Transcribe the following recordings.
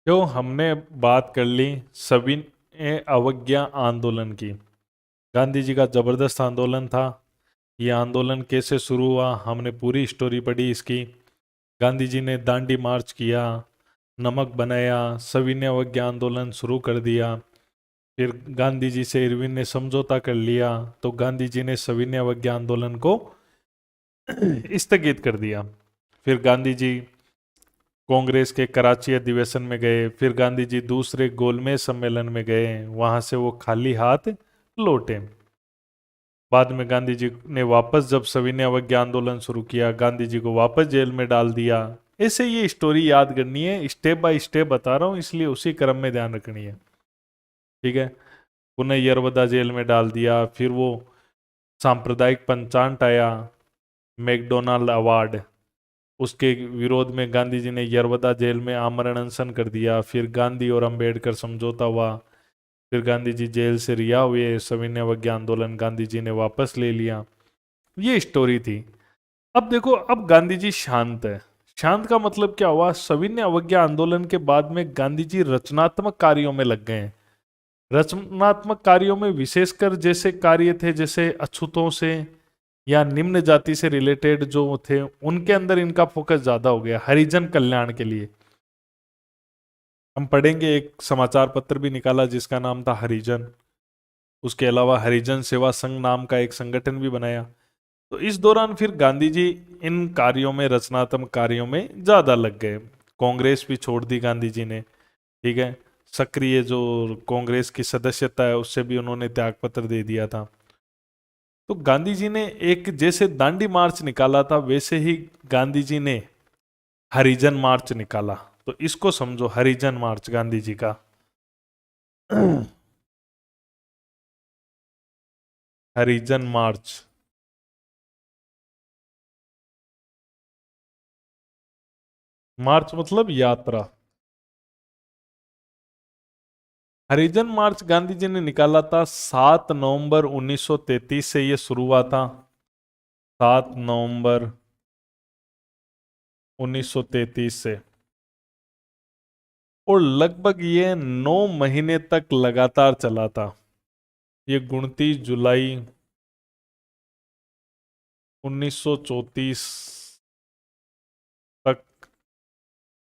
जो हमने बात कर ली सभी अवज्ञा आंदोलन की। गांधी जी का जबरदस्त आंदोलन था। ये आंदोलन कैसे शुरू हुआ, हमने पूरी स्टोरी पढ़ी इसकी। गांधी जी ने दांडी मार्च किया, नमक बनाया, सविनय अवज्ञा आंदोलन शुरू कर दिया। फिर गांधी जी से इरविन ने समझौता कर लिया, तो गांधी जी ने सविनय अवज्ञा आंदोलन को स्थगित कर दिया। फिर गांधी जी कांग्रेस के कराची अधिवेशन में गए, फिर गांधी जी दूसरे गोलमेज सम्मेलन में गए, वहां से वो खाली हाथ लौटे। बाद में गांधी जी ने वापस जब सविनय अवज्ञा आंदोलन शुरू किया, गांधी जी को वापस जेल में डाल दिया। ऐसे ये स्टोरी याद करनी है, स्टेप बाय स्टेप बता रहा हूँ, इसलिए उसी क्रम में ध्यान रखनी है। ठीक है। पुनः यरवदा जेल में डाल दिया। फिर वो सांप्रदायिक पंचांट आया, मैकडोनाल्ड अवार्ड, उसके विरोध में गांधी जी ने यरवदा जेल में आमरण अनशन कर दिया। फिर गांधी और अंबेडकर समझौता हुआ। फिर गांधी जी जेल से रिहा हुए, सविनय अवज्ञा आंदोलन गांधी जी ने वापस ले लिया। ये स्टोरी थी। अब देखो, अब गांधी जी शांत है। शांत का मतलब क्या हुआ? सविनय अवज्ञा आंदोलन के बाद में गांधी जी रचनात्मक कार्यों में लग गए हैं। रचनात्मक कार्यों में विशेषकर जैसे कार्य थे, जैसे अछूतों से या निम्न जाति से रिलेटेड जो थे, उनके अंदर इनका फोकस ज्यादा हो गया हरिजन कल्याण के लिए। हम पढ़ेंगे, एक समाचार पत्र भी निकाला जिसका नाम था हरिजन। उसके अलावा हरिजन सेवा संघ नाम का एक संगठन भी बनाया। तो इस दौरान फिर गांधी जी इन कार्यों में, रचनात्मक कार्यों में ज्यादा लग गए। कांग्रेस भी छोड़ दी गांधी जी ने। ठीक है। सक्रिय जो कांग्रेस की सदस्यता है उससे भी उन्होंने त्याग पत्र दे दिया था। तो गांधी जी ने एक जैसे दांडी मार्च निकाला था, वैसे ही गांधी जी ने हरिजन मार्च निकाला। तो इसको समझो, हरिजन मार्च गांधी जी का। हरिजन मार्च। मार्च मतलब यात्रा। हरिजन मार्च गांधी जी ने निकाला था 7 नवंबर 1933 से ये शुरू हुआ था। 7 नवंबर 1933 से, और लगभग ये 9 महीने तक लगातार चला था। ये 29 जुलाई 1934 तक,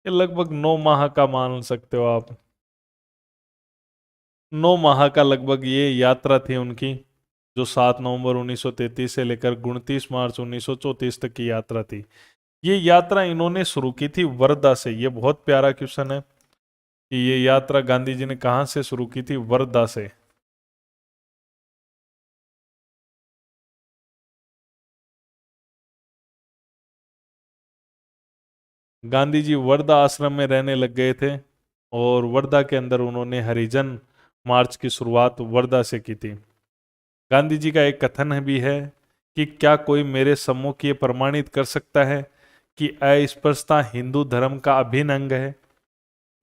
ये लगभग 9 माह का मान सकते हो आप। 9 माह का लगभग ये यात्रा थी उनकी, जो 7 नवंबर 1933 से लेकर 29 मार्च 1934 तक की यात्रा थी। ये यात्रा इन्होंने शुरू की थी वर्धा से। ये बहुत प्यारा क्वेश्चन है कि ये यात्रा गांधी जी ने कहां से शुरू की थी? वर्धा से। गांधी जी वर्धा आश्रम में रहने लग गए थे, और वर्धा के अंदर उन्होंने हरिजन मार्च की शुरुआत वर्धा से की थी। गांधी जी का एक कथन है भी है कि क्या कोई मेरे सम्मुख ये प्रमाणित कर सकता है कि अस्पृश्यता हिंदू धर्म का अभिन्न अंग है?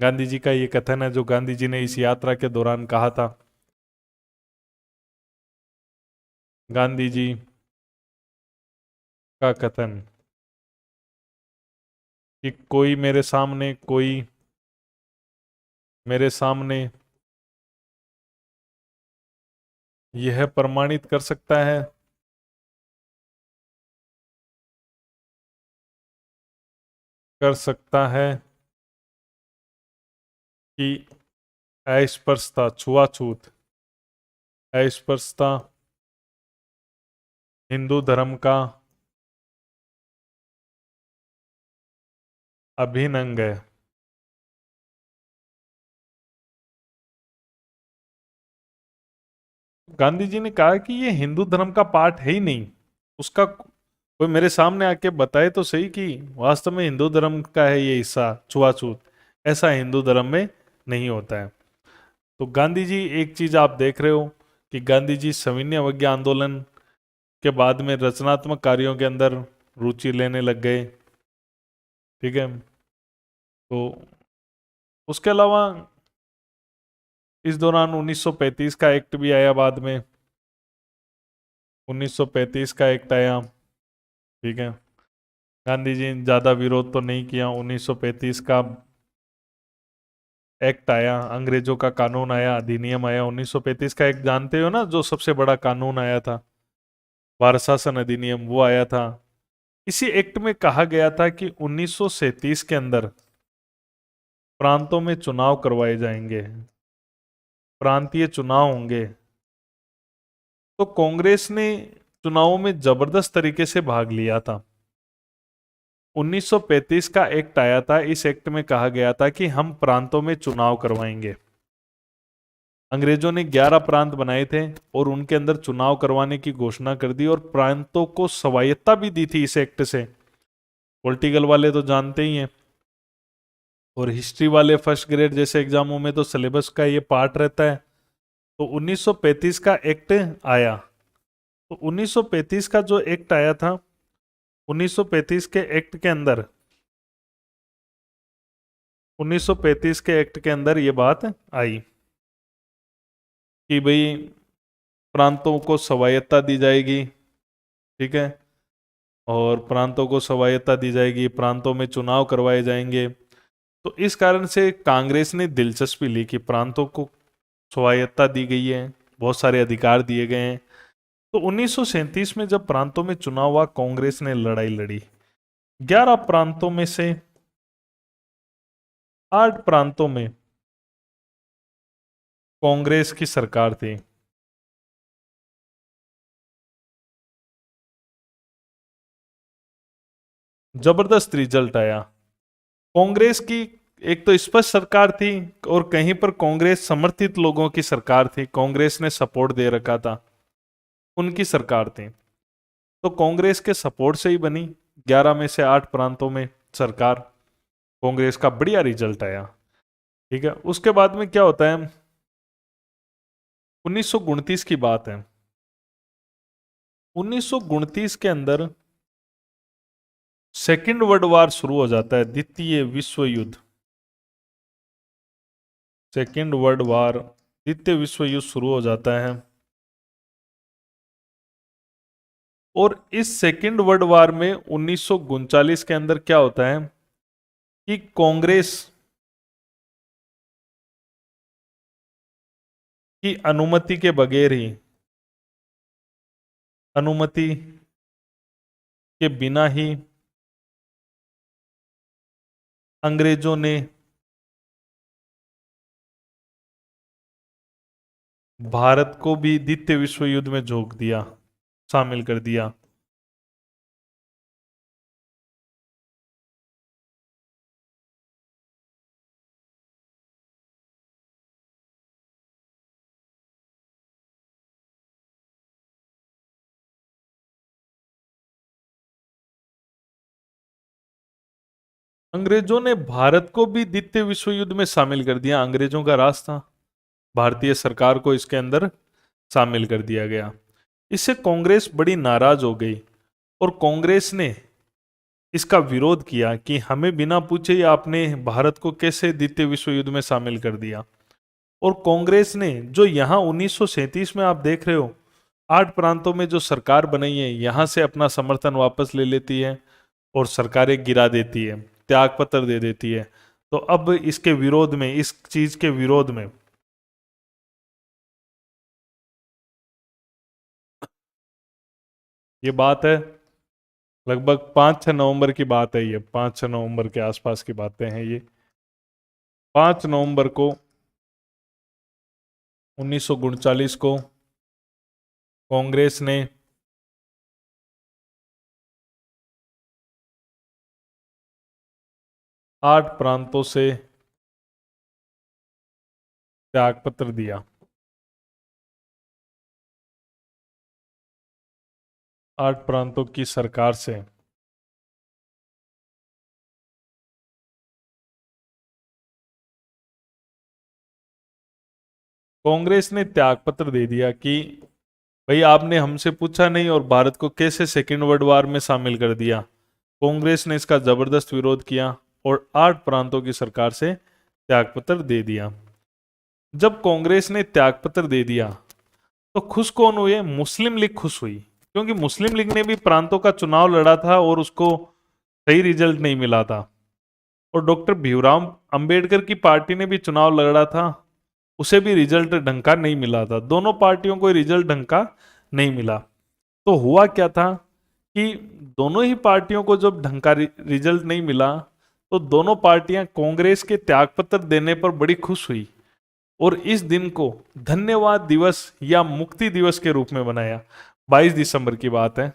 गांधी जी का ये कथन है जो गांधी जी ने इस यात्रा के दौरान कहा था। गांधी जी का कथन कि कोई मेरे सामने यह प्रमाणित कर सकता है कि अस्पृश्यता, छुआछूत, अस्पृश्यता हिंदू धर्म का अभिन्न अंग है। गांधी जी ने कहा कि ये हिंदू धर्म का पार्ट है ही नहीं। उसका कोई मेरे सामने आके बताए तो सही कि वास्तव में हिंदू धर्म का है ये हिस्सा, छुआछूत। ऐसा हिंदू धर्म में नहीं होता है। तो गांधी जी, एक चीज आप देख रहे हो कि गांधी जी सविनय अवज्ञा आंदोलन के बाद में रचनात्मक कार्यों के अंदर रुचि लेने लग गए। ठीक है। तो उसके अलावा इस दौरान 1935 का एक्ट भी आया बाद में। 1935 का एक्ट आया। ठीक है। गांधी जी ने ज्यादा विरोध तो नहीं किया 1935 का। एक्ट आया, अंग्रेजों का कानून आया, अधिनियम आया 1935 का। एक जानते हो ना, जो सबसे बड़ा कानून आया था, भारत शासन अधिनियम, वो आया था। इसी एक्ट में कहा गया था कि 1937 के अंदर प्रांतों में चुनाव करवाए जाएंगे, प्रांतीय चुनाव होंगे। तो कांग्रेस ने चुनावों में जबरदस्त तरीके से भाग लिया था। 1935 का एक्ट आया था, इस एक्ट में कहा गया था कि हम प्रांतों में चुनाव करवाएंगे। अंग्रेजों ने 11 प्रांत बनाए थे और उनके अंदर चुनाव करवाने की घोषणा कर दी, और प्रांतों को स्वायत्ता भी दी थी इस एक्ट से। पॉलिटिकल वाले तो जानते ही हैं, और हिस्ट्री वाले फर्स्ट ग्रेड जैसे एग्जामों में तो सिलेबस का ये पार्ट रहता है। तो 1935 का एक्ट आया। तो 1935 का जो एक्ट आया था, 1935 के एक्ट के अंदर 1935 के एक्ट के अंदर ये बात आई कि भाई प्रांतों को स्वायत्ता दी जाएगी, ठीक है, और प्रांतों को स्वायत्ता दी जाएगी, प्रांतों में चुनाव करवाए जाएंगे। तो इस कारण से कांग्रेस ने दिलचस्पी ली कि प्रांतों को स्वायत्ता दी गई है, बहुत सारे अधिकार दिए गए हैं। तो 1937 में जब प्रांतों में चुनाव हुआ, कांग्रेस ने लड़ाई लड़ी। 11 प्रांतों में से 8 प्रांतों में कांग्रेस की सरकार थी। जबरदस्त रिजल्ट आया। कांग्रेस की एक तो स्पष्ट सरकार थी, और कहीं पर कांग्रेस समर्थित लोगों की सरकार थी, कांग्रेस ने सपोर्ट दे रखा था, उनकी सरकार थी। तो कांग्रेस के सपोर्ट से ही बनी 11 में से 8 प्रांतों में सरकार। कांग्रेस का बढ़िया रिजल्ट आया, ठीक है। उसके बाद में क्या होता है, 1929 की बात है। 1929 के अंदर सेकेंड वर्ल्ड वार शुरू हो जाता है, द्वितीय विश्व युद्ध। सेकेंड वर्ल्ड वार, द्वितीय विश्व युद्ध शुरू हो जाता है। और इस सेकेंड वर्ल्ड वार में 1939 के अंदर क्या होता है कि कांग्रेस की अनुमति के बगैर ही, अनुमति के बिना ही अंग्रेजों ने भारत को भी द्वितीय विश्व युद्ध में झोंक दिया, शामिल कर दिया। अंग्रेजों ने भारत को भी द्वितीय विश्व युद्ध में शामिल कर दिया। अंग्रेजों का राज था, भारतीय सरकार को इसके अंदर शामिल कर दिया गया। इससे कांग्रेस बड़ी नाराज हो गई, और कांग्रेस ने इसका विरोध किया कि हमें बिना पूछे ही आपने भारत को कैसे द्वितीय विश्व युद्ध में शामिल कर दिया। और कांग्रेस ने जो यहाँ 1937 में आप देख रहे हो, 8 प्रांतों में जो सरकार बनाई है, यहां से अपना समर्थन वापस ले लेती है और सरकारें गिरा देती है, त्याग पत्र दे देती है। तो अब इसके विरोध में, इस चीज के विरोध में ये बात है, लगभग 5-6 नवंबर की बात है, ये 5-6 नवंबर के आसपास की बातें हैं ये। 5 नवंबर को 1939 को कांग्रेस ने आठ प्रांतों से त्यागपत्र दिया। 8 प्रांतों की सरकार से कांग्रेस ने त्यागपत्र दे दिया कि भाई आपने हमसे पूछा नहीं और भारत को कैसे सेकेंड वर्ल्ड वार में शामिल कर दिया। कांग्रेस ने इसका जबरदस्त विरोध किया और 8 प्रांतों की सरकार से त्यागपत्र दे दिया। जब कांग्रेस ने त्यागपत्र दे दिया तो खुश कौन हुए? मुस्लिम लीग खुश हुई, क्योंकि मुस्लिम लीग ने भी प्रांतों का चुनाव लड़ा था और उसको सही रिजल्ट नहीं मिला था। और डॉक्टर भीमराव अंबेडकर की पार्टी ने भी चुनाव लड़ा था, उसे भी रिजल्ट ढंग का नहीं मिला था। दोनों पार्टियों को रिजल्ट ढंग का नहीं मिला। तो हुआ क्या था कि दोनों ही पार्टियों को जब ढंग का रिजल्ट नहीं मिला, तो दोनों पार्टियां कांग्रेस के त्यागपत्र देने पर बड़ी खुश हुई और इस दिन को धन्यवाद दिवस या मुक्ति दिवस के रूप में बनाया। 22 दिसंबर की बात है,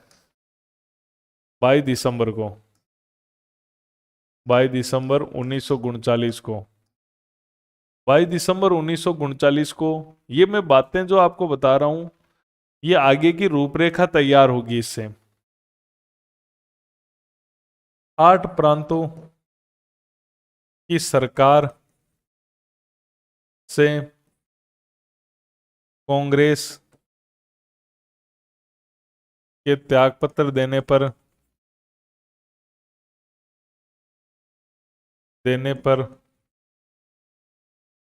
22 दिसंबर को, 22 दिसंबर 1939 को, 22 दिसंबर 1939 को, ये मैं बातें जो आपको बता रहा हूं, ये आगे की रूपरेखा तैयार होगी इससे। 8 प्रांतों की सरकार से कांग्रेस के त्यागपत्र देने पर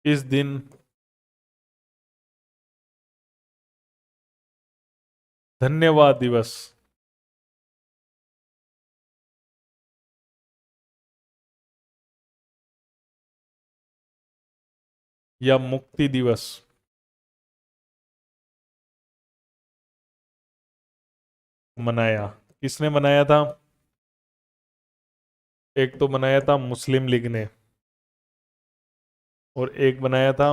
इस दिन धन्यवाद दिवस या मुक्ति दिवस मनाया। किसने मनाया था? एक तो बनाया था मुस्लिम लीग ने, और एक बनाया था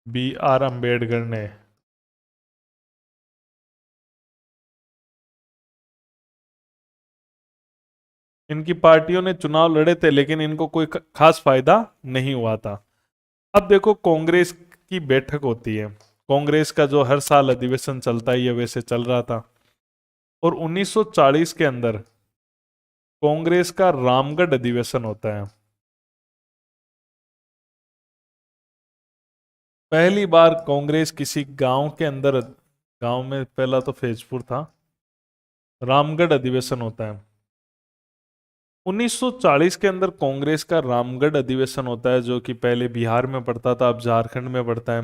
B.R. अम्बेडकर ने। इनकी पार्टियों ने चुनाव लड़े थे, लेकिन इनको कोई खास फायदा नहीं हुआ था। अब देखो, कांग्रेस की बैठक होती है, कांग्रेस का जो हर साल अधिवेशन चलता है, ये वैसे चल रहा था। और 1940 के अंदर कांग्रेस का रामगढ़ अधिवेशन होता है। पहली बार कांग्रेस किसी गांव के अंदर, गांव में पहला तो फैजपुर था, रामगढ़ अधिवेशन होता है। 1940 के अंदर कांग्रेस का रामगढ़ अधिवेशन होता है, जो कि पहले बिहार में पड़ता था, अब झारखंड में पड़ता है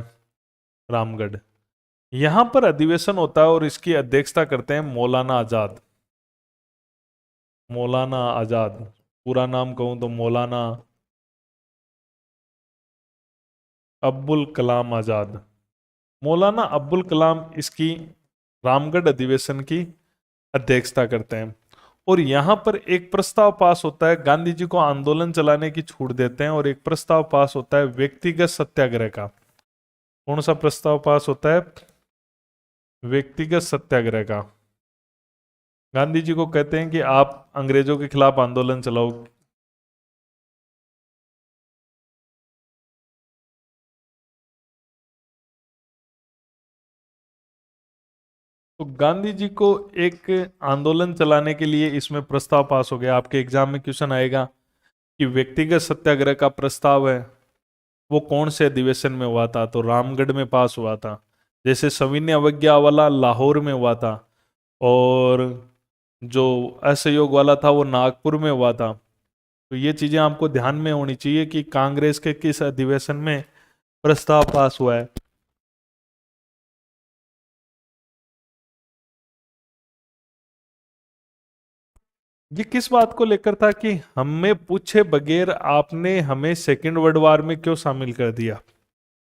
रामगढ़। यहां पर अधिवेशन होता है और इसकी अध्यक्षता करते हैं मौलाना आजाद। मौलाना आजाद, पूरा नाम कहूं तो मौलाना अब्बुल कलाम आजाद। मौलाना अब्बुल कलाम इसकी रामगढ़ अधिवेशन की अध्यक्षता करते हैं। और यहां पर एक प्रस्ताव पास होता है, गांधी जी को आंदोलन चलाने की छूट देते हैं, और एक प्रस्ताव पास होता है व्यक्तिगत सत्याग्रह का। कौन सा प्रस्ताव पास होता है? व्यक्तिगत सत्याग्रह का। गांधी जी को कहते हैं कि आप अंग्रेजों के खिलाफ आंदोलन चलाओ। तो गांधी जी को एक आंदोलन चलाने के लिए इसमें प्रस्ताव पास हो गया। आपके एग्जाम में क्वेश्चन आएगा कि व्यक्तिगत सत्याग्रह का प्रस्ताव है वो कौन से अधिवेशन में हुआ था, तो रामगढ़ में पास हुआ था। जैसे सविनय अवज्ञा वाला लाहौर में हुआ था, और जो असहयोग वाला था वो नागपुर में हुआ था। तो ये चीजें आपको ध्यान में होनी चाहिए कि कांग्रेस के किस अधिवेशन में प्रस्ताव पास हुआ है। ये किस बात को लेकर था कि हमें पूछे बगैर आपने हमें सेकेंड वर्ल्ड वार में क्यों शामिल कर दिया?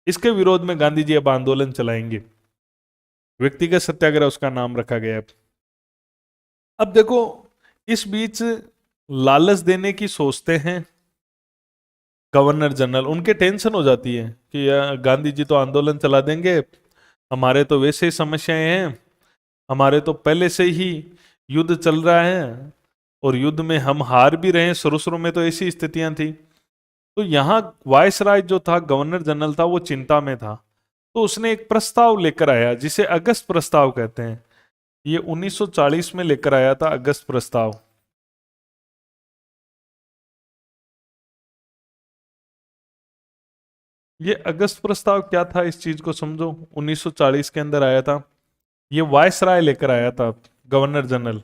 इसके विरोध में गांधी जी अब आंदोलन चलाएंगे। व्यक्तिगत सत्याग्रह उसका नाम रखा गया है। अब देखो, इस बीच लालच देने की सोचते हैं गवर्नर जनरल। उनके टेंशन हो जाती है कि गांधी जी तो आंदोलन चला देंगे, हमारे तो वैसे ही समस्याएं हैं, हमारे तो पहले से ही युद्ध चल रहा है, और युद्ध में हम हार भी रहे हैं, शुरू शुरू में तो ऐसी स्थितियां थी। तो यहाँ वायसराय जो था, गवर्नर जनरल था, वो चिंता में था। तो उसने एक प्रस्ताव लेकर आया जिसे अगस्त प्रस्ताव कहते हैं। ये 1940 में लेकर आया था अगस्त प्रस्ताव। ये अगस्त प्रस्ताव क्या था, इस चीज को समझो। 1940 के अंदर आया था, ये वायसराय लेकर आया था, गवर्नर जनरल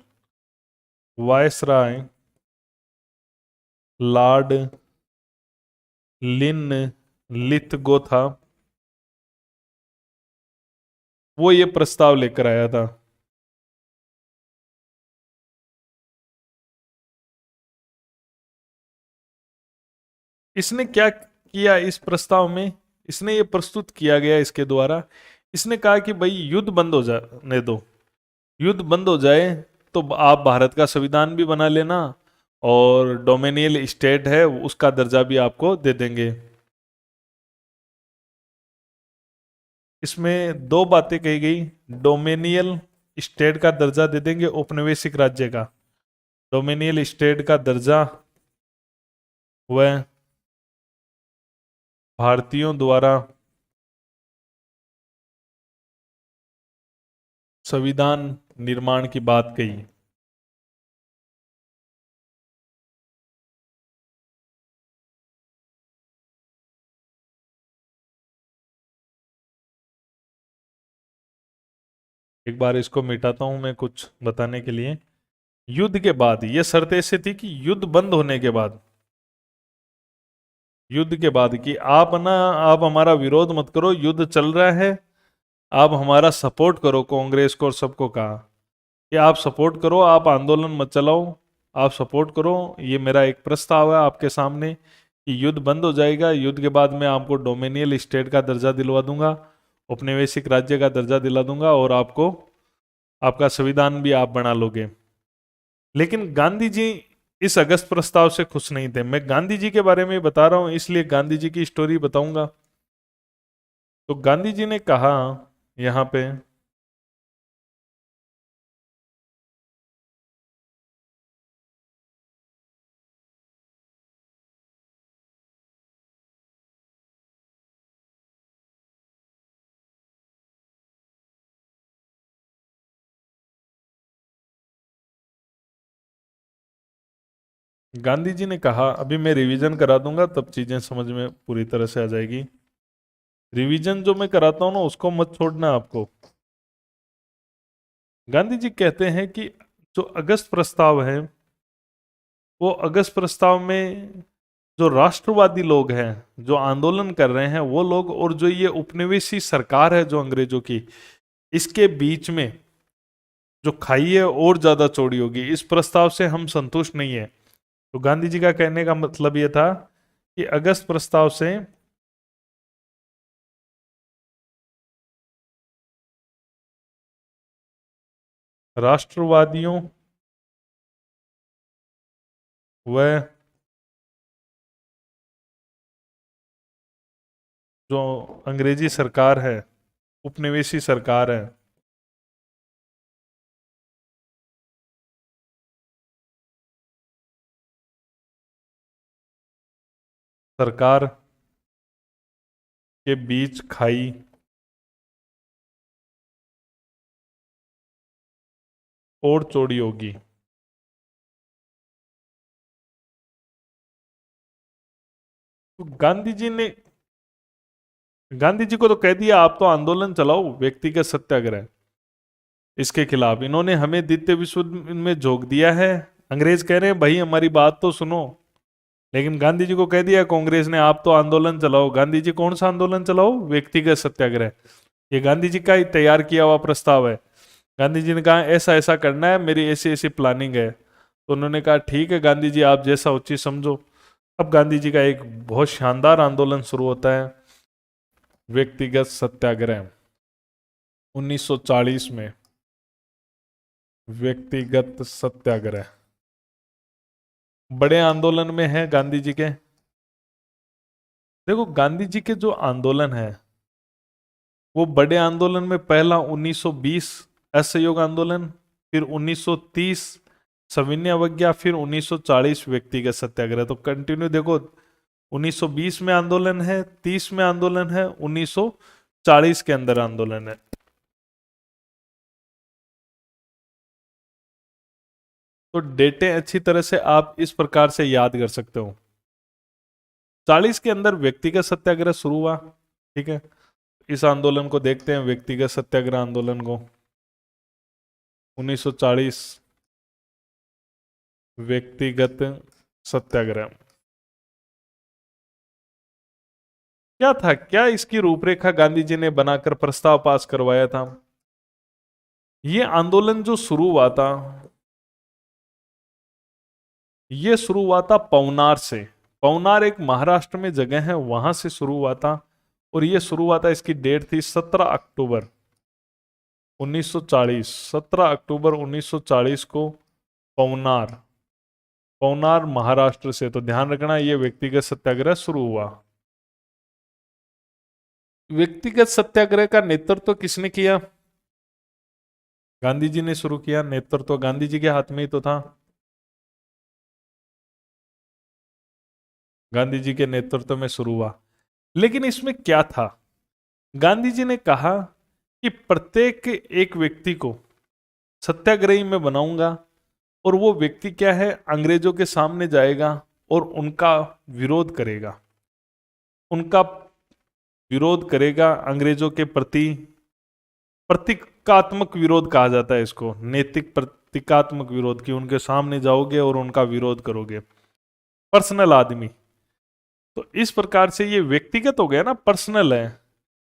वायसराय लॉर्ड लिन लिथगो था, वो ये प्रस्ताव लेकर आया था। इसने क्या किया इस प्रस्ताव में, इसने ये प्रस्तुत किया गया इसके द्वारा, इसने कहा कि भाई युद्ध बंद हो जाने दो, युद्ध बंद हो जाए तो आप भारत का संविधान भी बना लेना और डोमिनियल स्टेट है उसका दर्जा भी आपको दे देंगे। इसमें दो बातें कही गई, डोमिनियल स्टेट का दर्जा दे देंगे, औपनिवेशिक राज्य का, डोमिनियल स्टेट का दर्जा वह भारतीयों द्वारा संविधान निर्माण की बात कही। एक बार इसको मिटाता हूं मैं कुछ बताने के लिए। युद्ध के बाद यह शर्त ऐसी थी कि युद्ध बंद होने के बाद, युद्ध के बाद कि आप ना, आप हमारा विरोध मत करो, युद्ध चल रहा है, आप हमारा सपोर्ट करो, कांग्रेस को और सबको कहा कि आप सपोर्ट करो, आप आंदोलन मत चलाओ, आप सपोर्ट करो, ये मेरा एक प्रस्ताव है आपके सामने कि युद्ध बंद हो जाएगा, युद्ध के बाद मैं आपको डोमिनियल स्टेट का दर्जा दिलवा दूंगा, औपनिवेशिक राज्य का दर्जा दिला दूंगा और आपको आपका संविधान भी आप बना लोगे। लेकिन गांधी जी इस अगस्त प्रस्ताव से खुश नहीं थे। मैं गांधी जी के बारे में बता रहा हूं इसलिए गांधी जी की स्टोरी बताऊंगा। तो गांधी जी ने कहा यहां पे, गांधी जी ने कहा, अभी मैं रिवीजन करा दूंगा तब चीजें समझ में पूरी तरह से आ जाएगी। रिवीजन जो मैं कराता हूं ना उसको मत छोड़ना आपको। गांधी जी कहते हैं कि जो अगस्त प्रस्ताव है, वो अगस्त प्रस्ताव में जो राष्ट्रवादी लोग हैं, जो आंदोलन कर रहे हैं वो लोग, और जो ये उपनिवेशी सरकार है जो अंग्रेजों की, इसके बीच में जो खाई है और ज्यादा चौड़ी होगी, इस प्रस्ताव से हम संतुष्ट नहीं है। तो गांधी जी का कहने का मतलब यह था कि अगस्त प्रस्ताव से राष्ट्रवादियों व जो अंग्रेजी सरकार है, उपनिवेशी सरकार है, सरकार के बीच खाई और चौड़ी होगी। तो गांधी जी को तो कह दिया आप तो आंदोलन चलाओ, व्यक्तिगत सत्याग्रह, इसके खिलाफ इन्होंने हमें द्वितीय विश्व युद्ध में झोंक दिया है। अंग्रेज कह रहे हैं भाई हमारी बात तो सुनो, लेकिन गांधी जी को कह दिया कांग्रेस ने आप तो आंदोलन चलाओ। गांधी जी कौन सा आंदोलन चलाओ? व्यक्तिगत सत्याग्रह। ये गांधी जी का ही तैयार किया हुआ प्रस्ताव है। गांधी जी ने कहा ऐसा ऐसा करना है, मेरी ऐसी ऐसी प्लानिंग है। तो उन्होंने कहा ठीक है गांधी जी, आप जैसा उचित समझो। अब गांधी जी का एक बहुत शानदार आंदोलन शुरू होता है, व्यक्तिगत सत्याग्रह 1940 में। व्यक्तिगत सत्याग्रह बड़े आंदोलन में है गांधी जी के। देखो गांधी जी के जो आंदोलन है वो बड़े आंदोलन में पहला 1920 असहयोग आंदोलन, फिर 1930 सविनय अवज्ञा, फिर 1940 व्यक्तिगत सत्याग्रह। तो कंटिन्यू देखो, 1920 में आंदोलन है, 30 में आंदोलन है, 1940 के अंदर आंदोलन है। तो डेटे अच्छी तरह से आप इस प्रकार से याद कर सकते हो। 40 के अंदर व्यक्तिगत सत्याग्रह शुरू हुआ, ठीक है। इस आंदोलन को देखते हैं, व्यक्तिगत सत्याग्रह आंदोलन को। 1940 व्यक्तिगत सत्याग्रह क्या था, क्या इसकी रूपरेखा गांधी जी ने बनाकर प्रस्ताव पास करवाया था? ये आंदोलन जो शुरू हुआ था, ये शुरू हुआ था पवनार से। पवनार एक महाराष्ट्र में जगह है, वहां से शुरू हुआ था और ये शुरू हुआ था, इसकी डेट थी 17 अक्टूबर 1940। 17 अक्टूबर 1940 को पवनार, पवनार महाराष्ट्र से। तो ध्यान रखना ये व्यक्तिगत सत्याग्रह शुरू हुआ। व्यक्तिगत सत्याग्रह का नेतृत्व किसने किया? गांधी जी ने शुरू किया। नेतृत्व गांधी जी के हाथ में ही तो था। गांधी जी के नेतृत्व में शुरू हुआ। लेकिन इसमें क्या था? गांधी जी ने कहा कि प्रत्येक एक व्यक्ति को सत्याग्रही मैं बनाऊंगा, और वो व्यक्ति क्या है, अंग्रेजों के सामने जाएगा और उनका विरोध करेगा। उनका विरोध करेगा अंग्रेजों के प्रति। प्रतीकात्मक विरोध कहा जाता है इसको, नैतिक प्रतीकात्मक विरोध, कि उनके सामने जाओगे और उनका विरोध करोगे। पर्सनल आदमी, तो इस प्रकार से ये व्यक्तिगत हो गया ना, पर्सनल है।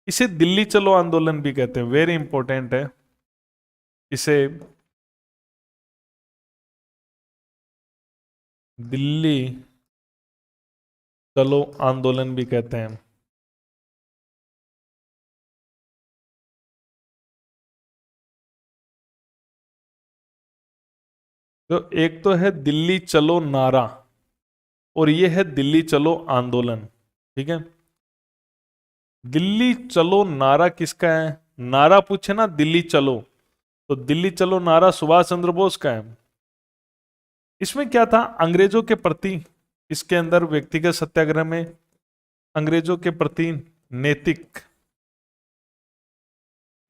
इसे दिल्ली चलो आंदोलन भी कहते हैं, वेरी इंपॉर्टेंट है। इसे दिल्ली चलो आंदोलन भी कहते हैं। तो एक तो है दिल्ली चलो नारा, और ये है दिल्ली चलो आंदोलन। ठीक है, दिल्ली चलो नारा किसका है? नारा पूछे ना दिल्ली चलो, तो दिल्ली चलो नारा सुभाष चंद्र बोस का है। इसमें क्या था? अंग्रेजों के प्रति, इसके अंदर व्यक्तिगत सत्याग्रह में अंग्रेजों के प्रति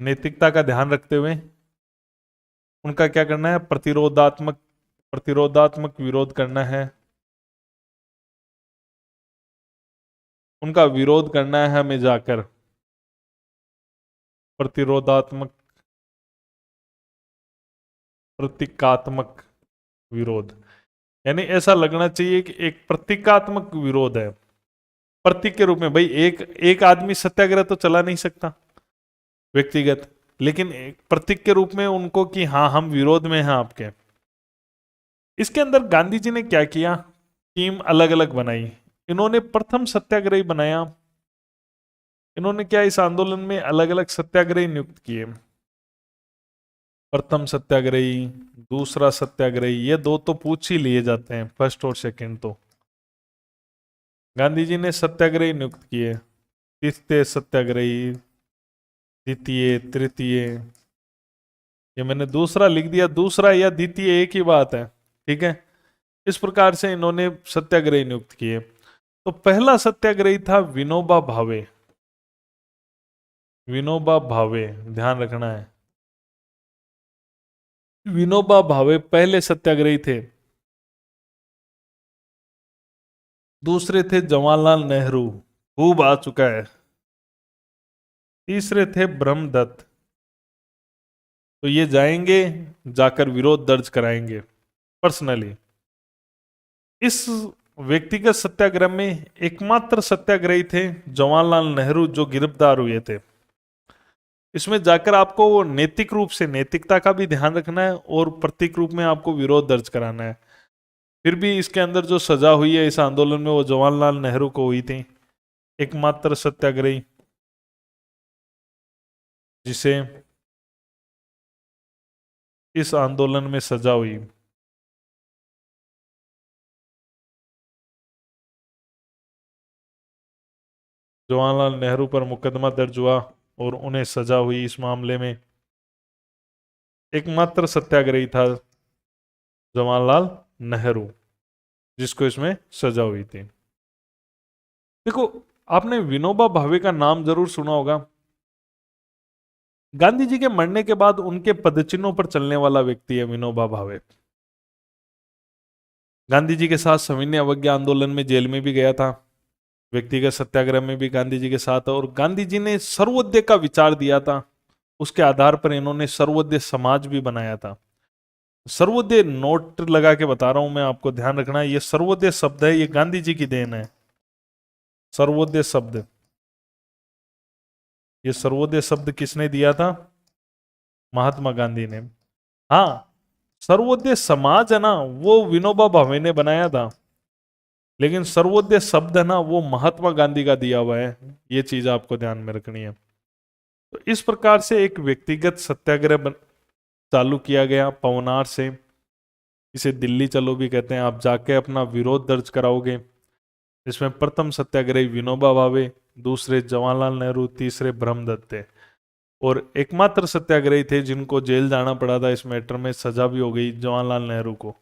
नैतिकता का ध्यान रखते हुए उनका क्या करना है? प्रतिरोधात्मक विरोध करना है। उनका विरोध करना है हमें जाकर, प्रतिरोधात्मक प्रतीकात्मक विरोध। यानी ऐसा लगना चाहिए कि एक प्रतीकात्मक विरोध है, प्रतीक के रूप में। भाई एक एक आदमी सत्याग्रह तो चला नहीं सकता व्यक्तिगत, लेकिन एक प्रतीक के रूप में उनको कि हाँ हम विरोध में हैं आपके। इसके अंदर गांधी जी ने क्या किया? टीम अलग अलग बनाई। इन्होंने प्रथम सत्याग्रही बनाया। इन्होंने क्या, इस आंदोलन में अलग अलग सत्याग्रही नियुक्त किए। प्रथम सत्याग्रही, दूसरा सत्याग्रही, ये दो तो पूछ ही लिए जाते हैं, फर्स्ट और सेकंड। तो गांधी जी ने सत्याग्रही नियुक्त किए। तृतीय सत्याग्रही, द्वितीय, तृतीय, ये मैंने दूसरा लिख दिया, दूसरा या द्वितीय एक ही बात है। ठीक है, इस प्रकार से इन्होंने सत्याग्रही नियुक्त किए। तो पहला सत्याग्रही था विनोबा भावे। विनोबा भावे, ध्यान रखना है, विनोबा भावे पहले सत्याग्रही थे। दूसरे थे जवाहरलाल नेहरू, खूब आ चुका है। तीसरे थे ब्रह्मदत्त। तो ये जाएंगे, जाकर विरोध दर्ज कराएंगे पर्सनली। इस व्यक्तिगत सत्याग्रह में एकमात्र सत्याग्रही थे जवाहरलाल नेहरू, जो गिरफ्तार हुए थे। इसमें जाकर आपको वो नैतिक रूप से, नैतिकता का भी ध्यान रखना है और प्रतीक रूप में आपको विरोध दर्ज कराना है। फिर भी इसके अंदर जो सजा हुई है इस आंदोलन में, वो जवाहरलाल नेहरू को हुई थी, एकमात्र सत्याग्रही जिसे इस आंदोलन में सजा हुई। जवाहरलाल नेहरू पर मुकदमा दर्ज हुआ और उन्हें सजा हुई इस मामले में। एकमात्र सत्याग्रही था जवाहरलाल नेहरू जिसको इसमें सजा हुई थी। देखो, आपने विनोबा भावे का नाम जरूर सुना होगा। गांधी जी के मरने के बाद उनके पदचिन्हों पर चलने वाला व्यक्ति है विनोबा भावे। गांधी जी के साथ सविनय अवज्ञा आंदोलन में जेल में भी गया था, व्यक्तिगत सत्याग्रह में भी गांधी जी के साथ। और गांधी जी ने सर्वोदय का विचार दिया था, उसके आधार पर इन्होंने सर्वोदय समाज भी बनाया था। सर्वोदय नोट लगा के बता रहा हूं मैं आपको, ध्यान रखना है, ये सर्वोदय शब्द है, ये गांधी जी की देन है। सर्वोदय शब्द, ये सर्वोदय शब्द किसने दिया था? महात्मा गांधी ने। हाँ, सर्वोदय समाज है ना, वो विनोबा भावे ने बनाया था। लेकिन सर्वोदय शब्द है ना, वो महात्मा गांधी का दिया हुआ है। ये चीज आपको ध्यान में रखनी है। तो इस प्रकार से एक व्यक्तिगत सत्याग्रह चालू किया गया पवनार से। इसे दिल्ली चलो भी कहते हैं। आप जाके अपना विरोध दर्ज कराओगे। इसमें प्रथम सत्याग्रही विनोबा भावे, दूसरे जवाहरलाल नेहरू, तीसरे ब्रह्मदत्त थे। और एकमात्र सत्याग्रही थे जिनको जेल जाना पड़ा था, इस मैटर में सजा भी हो गई जवाहरलाल नेहरू को।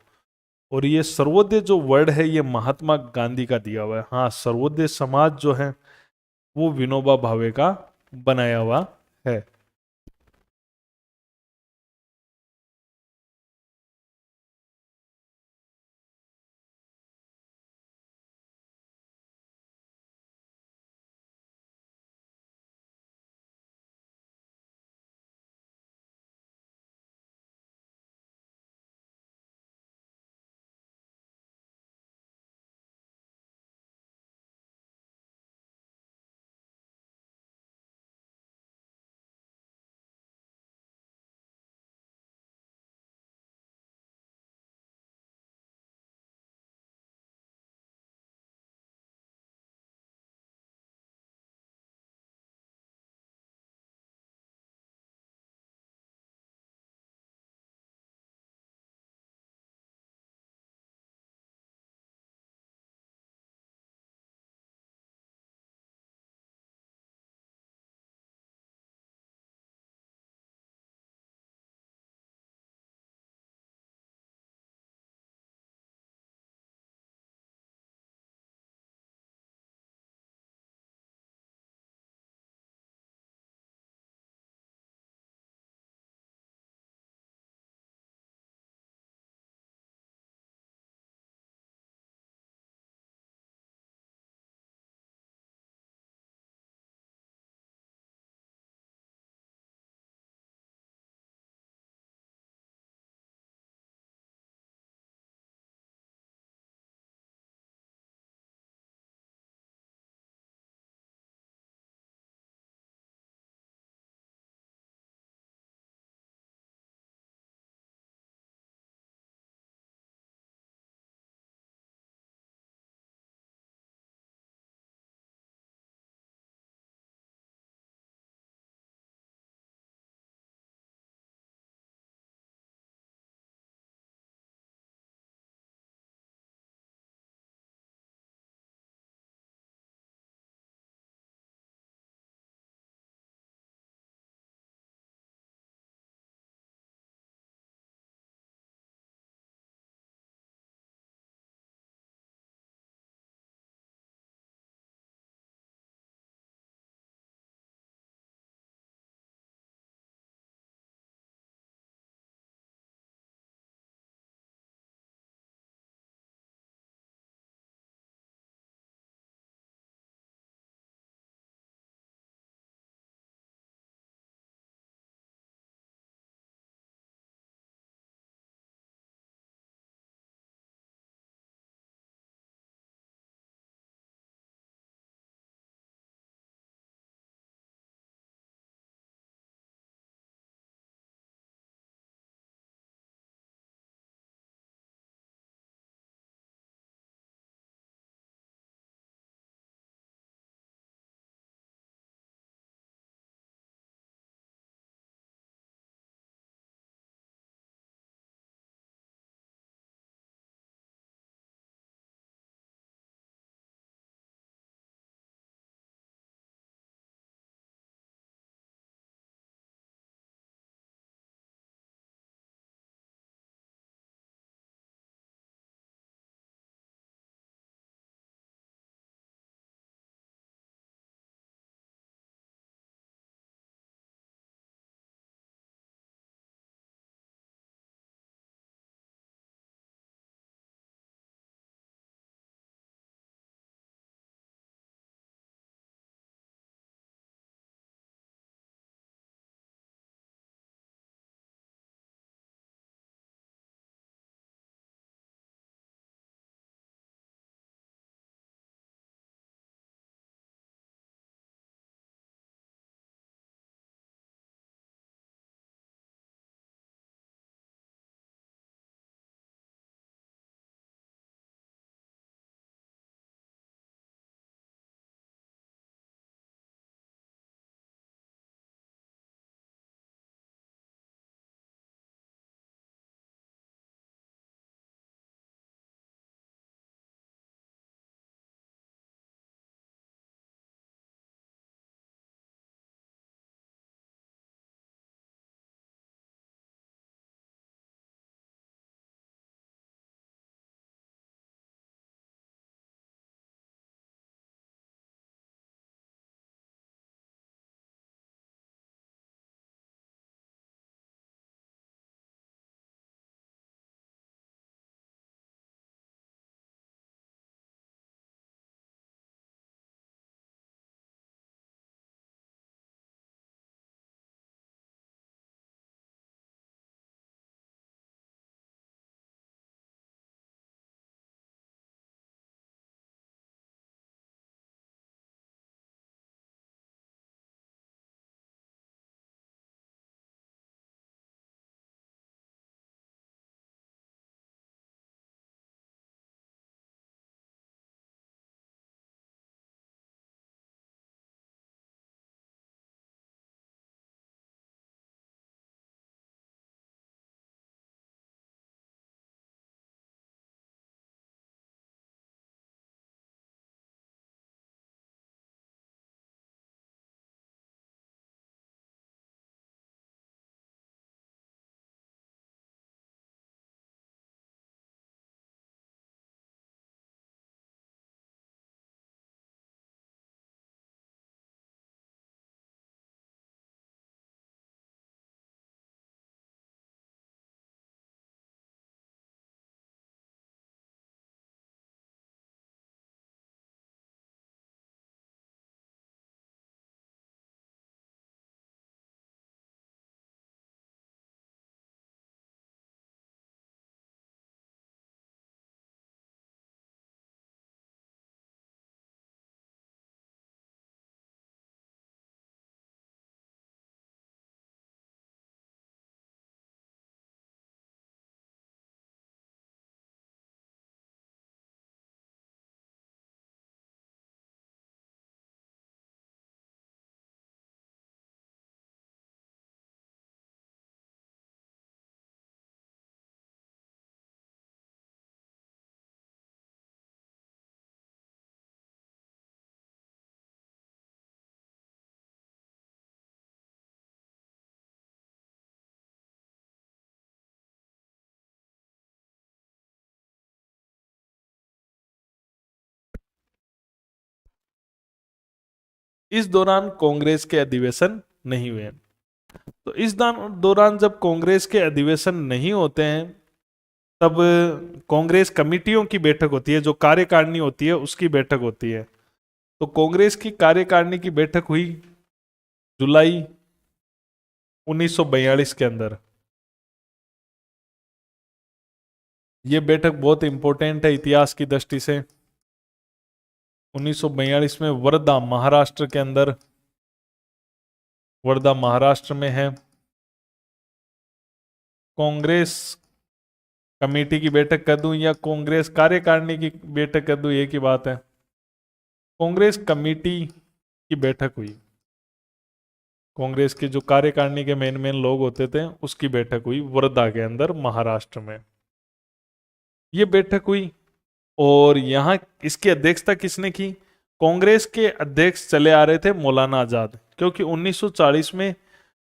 और ये सर्वोदय जो वर्ड है ये महात्मा गांधी का दिया हुआ है। हाँ, सर्वोदय समाज जो है वो विनोबा भावे का बनाया हुआ है। इस दौरान कांग्रेस के अधिवेशन नहीं हुए। तो इस दौरान जब कांग्रेस के अधिवेशन नहीं होते हैं, तब कांग्रेस कमेटियों की बैठक होती है, जो कार्यकारिणी होती है उसकी बैठक होती है। तो कांग्रेस की कार्यकारिणी की बैठक हुई जुलाई 1942 के अंदर। यह बैठक बहुत इंपॉर्टेंट है इतिहास की दृष्टि से। 1942 में वर्धा महाराष्ट्र के अंदर, वर्धा महाराष्ट्र में है। कांग्रेस कमेटी की बैठक कर दूं या कांग्रेस कार्यकारिणी की बैठक कर दूं, एक ही बात है। कांग्रेस कमेटी की बैठक हुई, कांग्रेस के जो कार्यकारिणी के मेन मेन लोग होते थे उसकी बैठक हुई वर्धा के अंदर महाराष्ट्र में। ये बैठक हुई और यहां इसकी अध्यक्षता किसने की? कांग्रेस के अध्यक्ष चले आ रहे थे मौलाना आजाद, क्योंकि 1940 में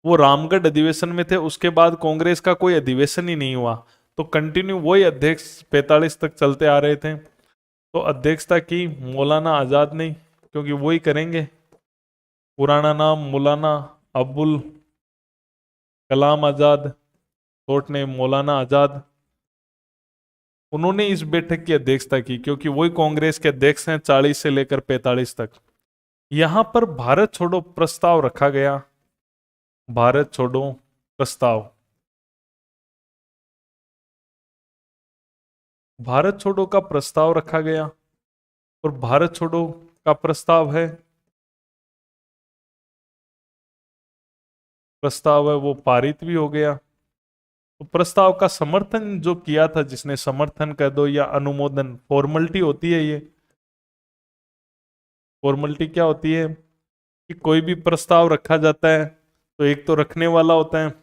वो रामगढ़ अधिवेशन में थे, उसके बाद कांग्रेस का कोई अधिवेशन ही नहीं हुआ। तो कंटिन्यू वही अध्यक्ष 45 तक चलते आ रहे थे। तो अध्यक्षता की मौलाना आजाद ने, क्योंकि वही करेंगे। पुराना नाम मौलाना अब्दुल कलाम आजाद, शॉर्ट नेम मौलाना आजाद। उन्होंने इस बैठक की अध्यक्षता की, क्योंकि वही कांग्रेस के अध्यक्ष हैं 40 से लेकर 45 तक। यहां पर भारत छोड़ो प्रस्ताव रखा गया, भारत छोड़ो प्रस्ताव। भारत छोड़ो का प्रस्ताव रखा गया और भारत छोड़ो का प्रस्ताव है, प्रस्ताव है वो पारित भी हो गया। तो प्रस्ताव का समर्थन जो किया था, जिसने समर्थन कह दो या अनुमोदन, फॉर्मेलिटी होती है ये। फॉर्मेलिटी क्या होती है कि कोई भी प्रस्ताव रखा जाता है तो एक तो रखने वाला होता है,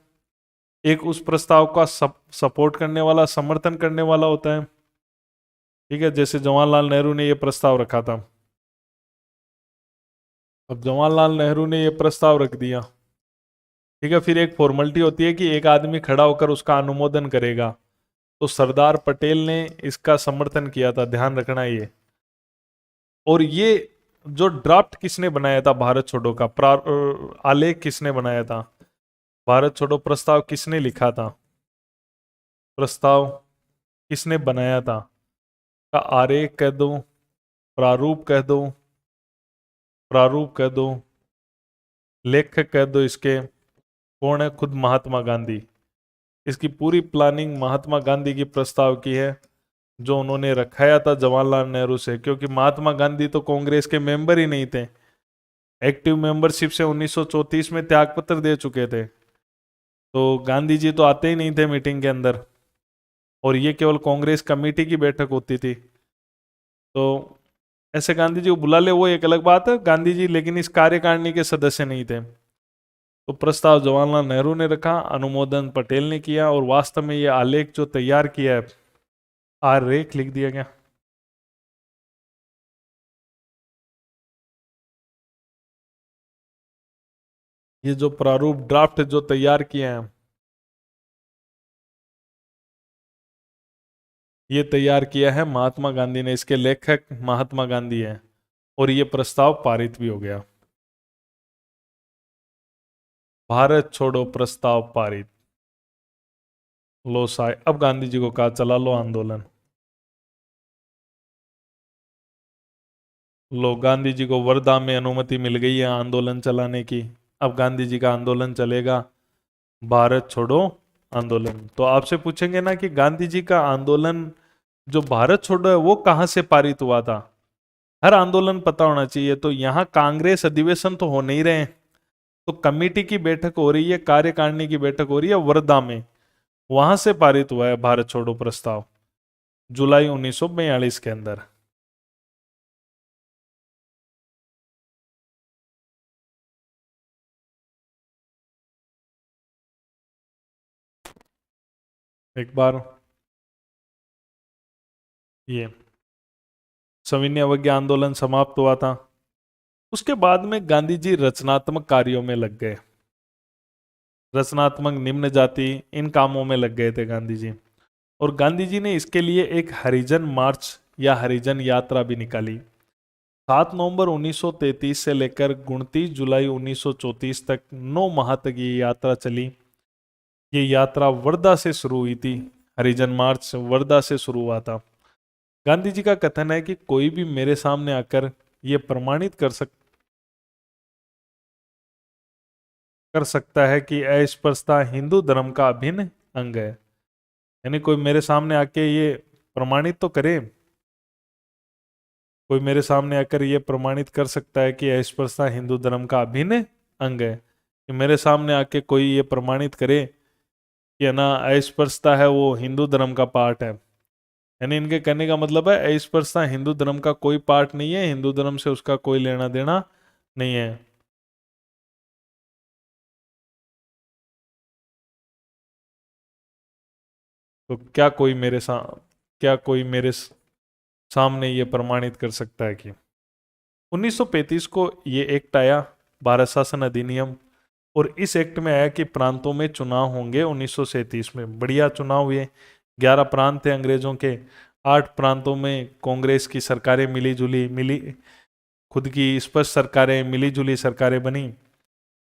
एक उस प्रस्ताव का सपोर्ट करने वाला, समर्थन करने वाला होता है। ठीक है, जैसे जवाहरलाल नेहरू ने यह प्रस्ताव रखा था। अब जवाहरलाल नेहरू ने यह प्रस्ताव रख दिया, ठीक है, फिर एक फॉर्मेलिटी होती है कि एक आदमी खड़ा होकर उसका अनुमोदन करेगा। तो सरदार पटेल ने इसका समर्थन किया था, ध्यान रखना ये। और ये जो ड्राफ्ट किसने बनाया था भारत छोड़ो का, आलेख किसने बनाया था, भारत छोड़ो प्रस्ताव किसने लिखा था, प्रस्ताव किसने बनाया था, का आरेख कह दो, प्रारूप कह दो, प्रारूप कह दो, लेखक कह दो इसके, कौन है? खुद महात्मा गांधी। इसकी पूरी प्लानिंग महात्मा गांधी की प्रस्ताव की है, जो उन्होंने रखाया था जवाहरलाल नेहरू से, क्योंकि महात्मा गांधी तो कांग्रेस के मेंबर ही नहीं थे। एक्टिव मेंबरशिप से 1934 में त्यागपत्र दे चुके थे। तो गांधी जी तो आते ही नहीं थे मीटिंग के अंदर, और ये केवल कांग्रेस कमेटी की बैठक होती थी। तो ऐसे गांधी जी को बुला ले वो एक अलग बात है, गांधी जी लेकिन इस कार्यकारिणी के सदस्य नहीं थे। तो प्रस्ताव जवाहरलाल नेहरू ने रखा, अनुमोदन पटेल ने किया, और वास्तव में ये आलेख जो तैयार किया है, आरेख लिख दिया गया। ये जो प्रारूप ड्राफ्ट जो तैयार किया है, ये तैयार किया है महात्मा गांधी ने, इसके लेखक महात्मा गांधी है, और ये प्रस्ताव पारित भी हो गया। भारत छोड़ो प्रस्ताव पारित। लो साहब, अब गांधी जी को कहा चला लो आंदोलन। लो, गांधी जी को वर्धा में अनुमति मिल गई है आंदोलन चलाने की। अब गांधी जी का आंदोलन चलेगा, भारत छोड़ो आंदोलन। तो आपसे पूछेंगे ना कि गांधी जी का आंदोलन जो भारत छोड़ो है वो कहां से पारित हुआ था? हर आंदोलन पता होना चाहिए। तो यहां कांग्रेस अधिवेशन तो हो नहीं रहे हैं, तो कमेटी की बैठक हो रही है, कार्यकारिणी की बैठक हो रही है वर्धा में, वहां से पारित हुआ है भारत छोड़ो प्रस्ताव जुलाई 1942 के अंदर। एक बार ये सविनय अवज्ञा आंदोलन समाप्त हुआ था, उसके बाद में गांधी जी रचनात्मक कार्यों में लग गए। रचनात्मक, निम्न जाति, इन कामों में लग गए थे गांधी जी। और गांधी जी ने इसके लिए एक हरिजन मार्च या हरिजन यात्रा भी निकाली। 7 नवंबर 1933 से लेकर 29 जुलाई 1934 तक 9 माह तक ये यात्रा चली। ये यात्रा वर्धा से शुरू हुई थी। हरिजन मार्च वर्धा से शुरू हुआ था। गांधी जी का कथन है कि कोई भी मेरे सामने आकर ये प्रमाणित कर सकता है कि अस्पृश्यता हिंदू धर्म का अभिन्न अंग है। यानी कोई मेरे सामने आके ये प्रमाणित तो करे, कोई मेरे सामने आकर ये प्रमाणित कर सकता है कि अस्पृश्यता हिंदू धर्म का अभिन्न अंग है। कि मेरे सामने आके कोई ये प्रमाणित करे कि है ना अस्पृश्यता है वो हिंदू धर्म का पार्ट है। यानी इनके कहने का मतलब है अस्पृश्यता हिंदू धर्म का कोई पार्ट नहीं है, हिंदू धर्म से उसका कोई लेना देना नहीं है। तो क्या कोई मेरे सामने ये प्रमाणित कर सकता है कि 1935 को ये एक्ट आया, भारत शासन अधिनियम। और इस एक्ट में आया कि प्रांतों में चुनाव होंगे। 1937 में बढ़िया चुनाव हुए। 11 प्रांत थे अंग्रेजों के। 8 प्रांतों में कांग्रेस की सरकारें मिली खुद की स्पष्ट सरकारें, मिली जुली सरकारें बनी।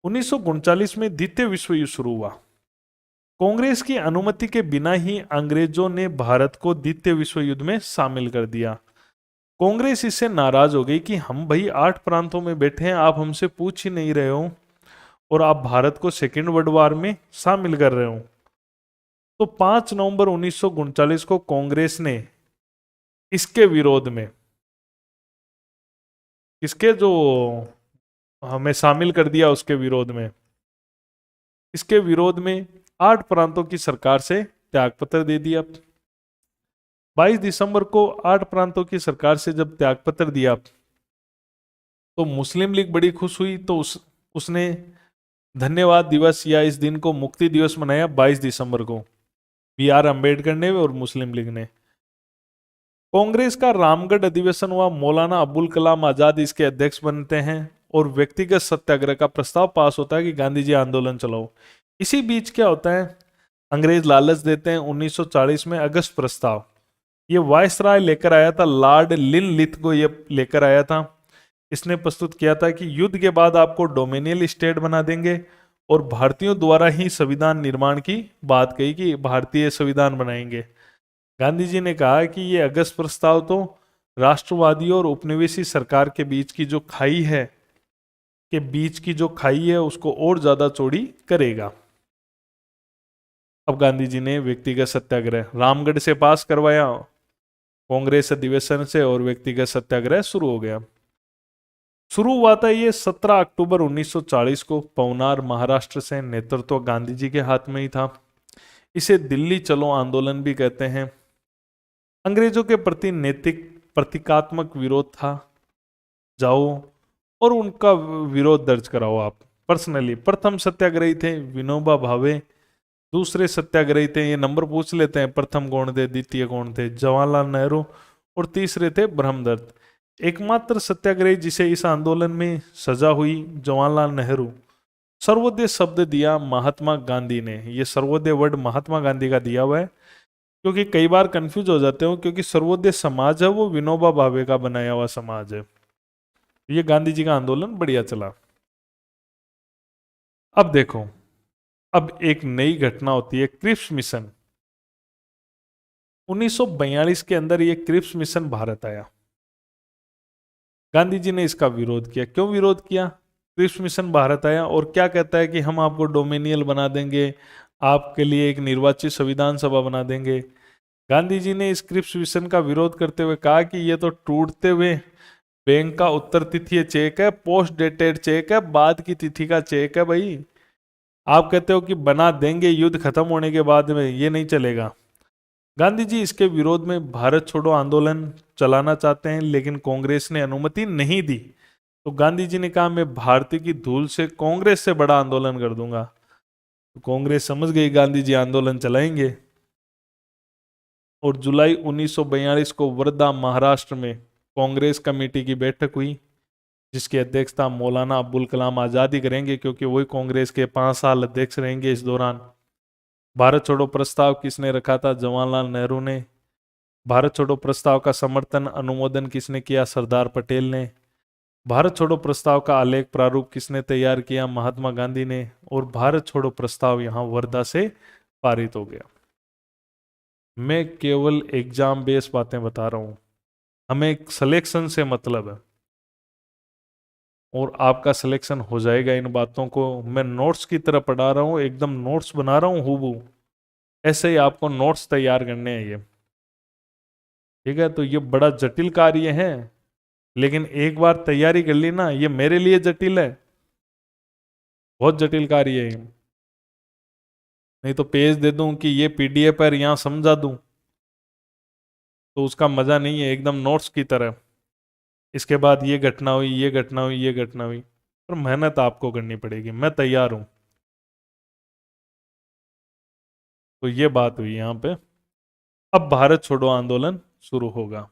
1939 में द्वितीय विश्व युद्ध शुरू हुआ। कांग्रेस की अनुमति के बिना ही अंग्रेजों ने भारत को द्वितीय विश्व युद्ध में शामिल कर दिया। कांग्रेस इससे नाराज हो गई कि हम भाई 8 प्रांतों में बैठे हैं, आप हमसे पूछ ही नहीं रहे हो और आप भारत को सेकेंड वर्ल्ड वॉर में शामिल कर रहे हो। तो 5 नवंबर 1939 को कांग्रेस ने इसके विरोध में, इसके जो हमें शामिल कर दिया उसके विरोध में, इसके विरोध में 8 प्रांतों की सरकार से त्यागपत्र दे दिया। 22 दिसंबर को 8 प्रांतों की सरकार से जब त्यागपत्र दिया तो मुस्लिम लीग बड़ी खुश हुई। तो उसने धन्यवाद दिवस या इस दिन को मुक्ति दिवस मनाया 22 दिसंबर को, B.R. अम्बेडकर ने और मुस्लिम लीग ने। कांग्रेस का रामगढ़ अधिवेशन हुआ। मौलाना अबुल कलाम आजाद इसके अध्यक्ष बनते हैं और व्यक्तिगत सत्याग्रह का प्रस्ताव पास होता है कि गांधी जी आंदोलन चलाओ। इसी बीच क्या होता है, अंग्रेज लालच देते हैं। 1940 में अगस्त प्रस्ताव, ये वायसराय लेकर आया था, लॉर्ड लिनलिथ को ये लेकर आया था। इसने प्रस्तुत किया था कि युद्ध के बाद आपको डोमिनियल स्टेट बना देंगे और भारतीयों द्वारा ही संविधान निर्माण की बात कही कि भारतीय संविधान बनाएंगे। गांधी जी ने कहा कि ये अगस्त प्रस्ताव तो राष्ट्रवादियों और उपनिवेशी सरकार के बीच की जो खाई है उसको और ज्यादा चौड़ी करेगा। अब गांधी जी ने व्यक्तिगत सत्याग्रह रामगढ़ से पास करवाया, कांग्रेस अधिवेशन से, और व्यक्तिगत सत्याग्रह शुरू हो गया। शुरू हुआ था ये 17 अक्टूबर 1940 को पवनार महाराष्ट्र से। नेतृत्व गांधी जी के हाथ में ही था। इसे दिल्ली चलो आंदोलन भी कहते हैं। अंग्रेजों के प्रति नैतिक प्रतीकात्मक विरोध था। जाओ और उनका विरोध दर्ज कराओ आप पर्सनली। प्रथम सत्याग्रही थे विनोबा भावे। दूसरे सत्याग्रही थे, ये नंबर पूछ लेते हैं, प्रथम कौन थे, द्वितीय कौन थे, जवाहरलाल नेहरू। और तीसरे थे ब्रह्मदत्त। एकमात्र सत्याग्रही जिसे इस आंदोलन में सजा हुई, जवाहरलाल नेहरू। सर्वोदय शब्द दिया महात्मा गांधी ने। ये सर्वोदय वर्ड महात्मा गांधी का दिया हुआ है, क्योंकि कई बार कंफ्यूज हो जाते हो, क्योंकि सर्वोदय समाज है वो विनोबा भावे का बनाया हुआ समाज है। ये गांधी जी का आंदोलन बढ़िया चला। अब देखो, अब एक नई घटना होती है, क्रिप्स मिशन। 1942 के अंदर ये क्रिप्स मिशन भारत आया। गांधी जी ने इसका विरोध किया। क्यों विरोध किया? क्रिप्स मिशन भारत आया और क्या कहता है कि हम आपको डोमिनियल बना देंगे, आपके लिए एक निर्वाचित संविधान सभा बना देंगे। गांधी जी ने इस क्रिप्स मिशन का विरोध करते हुए कहा कि ये तो टूटते हुए बैंक का उत्तर तिथि चेक है, पोस्ट डेटेड चेक है, बाद की तिथि का चेक है। भाई आप कहते हो कि बना देंगे युद्ध खत्म होने के बाद में, ये नहीं चलेगा। गांधी जी इसके विरोध में भारत छोड़ो आंदोलन चलाना चाहते हैं, लेकिन कांग्रेस ने अनुमति नहीं दी। तो गांधी जी ने कहा मैं भारतीय की धूल से कांग्रेस से बड़ा आंदोलन कर दूंगा। तो कांग्रेस समझ गई गांधी जी आंदोलन चलाएंगे। और जुलाई 1942 को वर्धा महाराष्ट्र में कांग्रेस कमेटी की बैठक हुई, जिसकी अध्यक्षता मौलाना अबुल कलाम आजाद ही करेंगे, क्योंकि वही कांग्रेस के 5 साल अध्यक्ष रहेंगे इस दौरान। भारत छोड़ो प्रस्ताव किसने रखा था? जवाहरलाल नेहरू ने। भारत छोड़ो प्रस्ताव का समर्थन अनुमोदन किसने किया? सरदार पटेल ने। भारत छोड़ो प्रस्ताव का आलेख प्रारूप किसने तैयार किया? महात्मा गांधी ने। और भारत छोड़ो प्रस्ताव यहां वर्धा से पारित हो गया। मैं केवल एग्जाम बेस बातें बता रहा हूं, हमें सिलेक्शन से मतलब है, और आपका सिलेक्शन हो जाएगा। इन बातों को मैं नोट्स की तरह पढ़ा रहा हूं, एकदम नोट्स बना रहा हूं हूबहू, ऐसे ही आपको नोट्स तैयार करने हैं ये। ठीक है, तो ये बड़ा जटिल कार्य है, लेकिन एक बार तैयारी कर ली ना, ये मेरे लिए जटिल है, बहुत जटिल कार्य है ये। नहीं तो पेज दे दूं कि ये पीडीएफ पर यहां समझा दूं, तो उसका मजा नहीं है, एकदम नोट्स की तरह। इसके बाद ये घटना हुई, ये घटना हुई, ये घटना हुई, पर मेहनत आपको करनी पड़ेगी। मैं तैयार हूं। तो ये बात हुई यहां पे। अब भारत छोड़ो आंदोलन शुरू होगा।